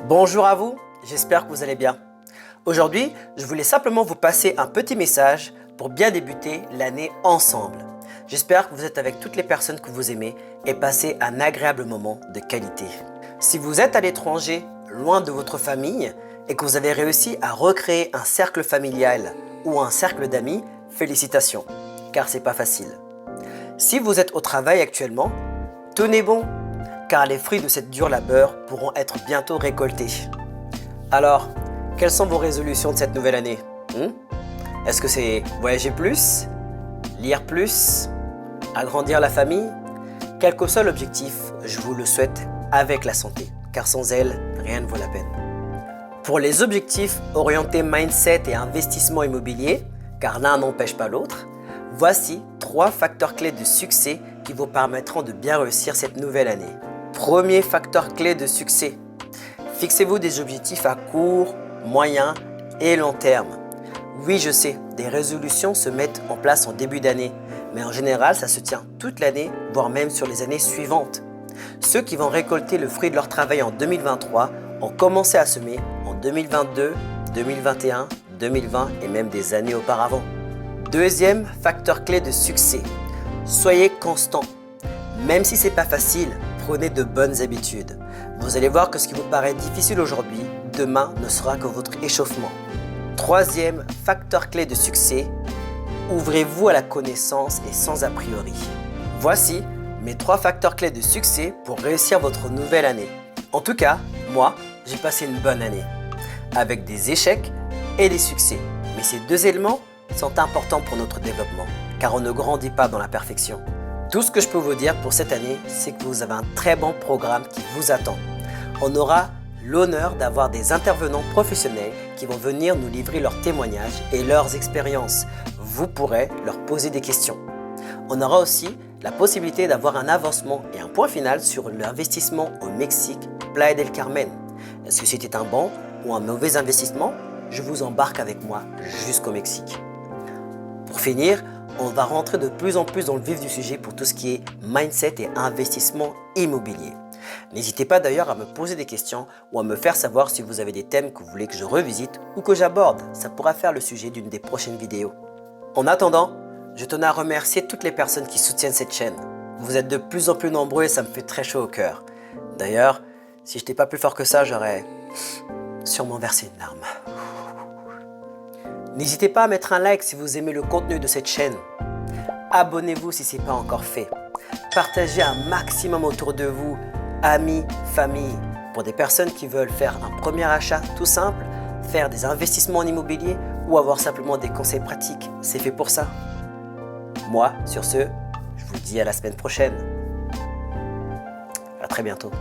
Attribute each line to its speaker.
Speaker 1: Bonjour à vous, j'espère que vous allez bien. Aujourd'hui, je voulais simplement vous passer un petit message pour bien débuter l'année ensemble. J'espère que vous êtes avec toutes les personnes que vous aimez et passez un agréable moment de qualité. Si vous êtes à l'étranger, loin de votre famille et que vous avez réussi à recréer un cercle familial ou un cercle d'amis, félicitations, car c'est pas facile. Si vous êtes au travail actuellement, tenez bon, car les fruits de cette dure labeur pourront être bientôt récoltés. Alors, quelles sont vos résolutions de cette nouvelle année? Est-ce que c'est voyager plus, lire plus, agrandir la famille? Quel que soit l'objectif, je vous le souhaite avec la santé, car sans elle, rien ne vaut la peine. Pour les objectifs orientés mindset et investissement immobilier, car l'un n'empêche pas l'autre, voici 3 facteurs clés de succès qui vous permettront de bien réussir cette nouvelle année. Premier facteur clé de succès, fixez-vous des objectifs à court, moyen et long terme. Oui, je sais, des résolutions se mettent en place en début d'année, mais en général, ça se tient toute l'année, voire même sur les années suivantes. Ceux qui vont récolter le fruit de leur travail en 2023 ont commencé à semer en 2022, 2021, 2020 et même des années auparavant. Deuxième facteur clé de succès, soyez constant. Même si c'est pas facile, prenez de bonnes habitudes. Vous allez voir que ce qui vous paraît difficile aujourd'hui, demain ne sera que votre échauffement. Troisième facteur clé de succès, ouvrez-vous à la connaissance et sans a priori. Voici mes 3 facteurs clés de succès pour réussir votre nouvelle année. En tout cas, moi, j'ai passé une bonne année, avec des échecs et des succès. Mais ces 2 éléments sont importants pour notre développement, car on ne grandit pas dans la perfection. Tout ce que je peux vous dire pour cette année, c'est que vous avez un très bon programme qui vous attend. On aura l'honneur d'avoir des intervenants professionnels qui vont venir nous livrer leurs témoignages et leurs expériences. Vous pourrez leur poser des questions. On aura aussi la possibilité d'avoir un avancement et un point final sur l'investissement au Mexique, Playa del Carmen. Est-ce que c'était un bon ou un mauvais investissement? Je vous embarque avec moi jusqu'au Mexique. Pour finir, on va rentrer de plus en plus dans le vif du sujet pour tout ce qui est mindset et investissement immobilier. N'hésitez pas d'ailleurs à me poser des questions ou à me faire savoir si vous avez des thèmes que vous voulez que je revisite ou que j'aborde. Ça pourra faire le sujet d'une des prochaines vidéos. En attendant, je tenais à remercier toutes les personnes qui soutiennent cette chaîne. Vous êtes de plus en plus nombreux et ça me fait très chaud au cœur. D'ailleurs, si je n'étais pas plus fort que ça, j'aurais sûrement versé une larme. N'hésitez pas à mettre un like si vous aimez le contenu de cette chaîne. Abonnez-vous si ce n'est pas encore fait. Partagez un maximum autour de vous, amis, famille. Pour des personnes qui veulent faire un premier achat tout simple, faire des investissements en immobilier ou avoir simplement des conseils pratiques, c'est fait pour ça. Moi, sur ce, je vous dis à la semaine prochaine. À très bientôt.